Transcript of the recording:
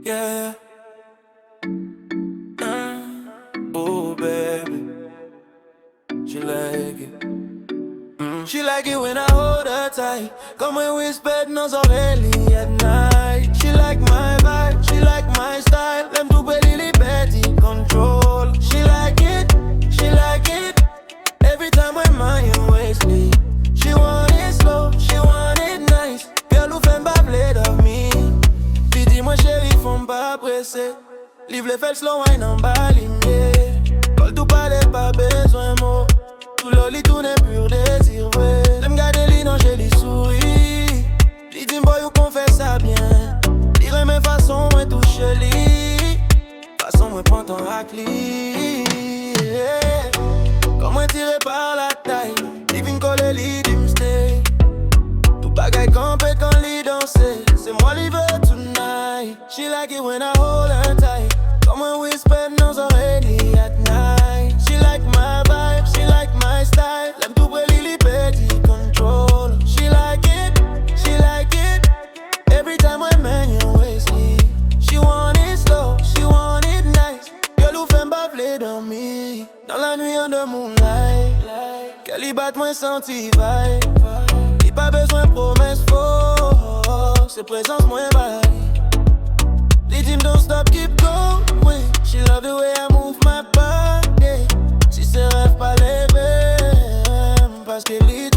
yeah. Oh, baby, she like it. She like it when I hold her tight. Come when we spend nos oreilles at night. She like my vibe, she like my style. Them two belly petty control. She like it, she like it. Every time when my waist me. She want it slow, she want it nice. Girl ou fait m'bavler of me. Puis dis-moi chérie, faut m'pas presser. Livre les fesses slow wine en bas limé. Col tout parler, pas besoin mot. Tout l'oli tout n'est pur désir vrai. J'aime garder li non j'ai li souris. Li dis boy ou qu'on fait ça bien. Dirais mes façons moi touche li. Façon moi prends ton racli. Yeah. Comme moi tiré par la taille. Li vin coller li di m'stay. Tout bagay campé quand li danser. C'est moi li veut tonight. She like it when I hold her tight. Comme when we spend nos oreilles at night. She like my vibe, she like my style. L'aime tout près li petit control. She like it, she like it. Every time I man you waist me. She want it slow, she want it nice. Girl ou fait m'bavler dans me. Dans la nuit under moonlight. Qu'elle y batte moins senti vibe. Y'a pas besoin de promesses faux. C'est présence moins bye. Les teams don't stop, keep going. She love the way I move my body. Si c'est rêve pas les mêmes. Parce que les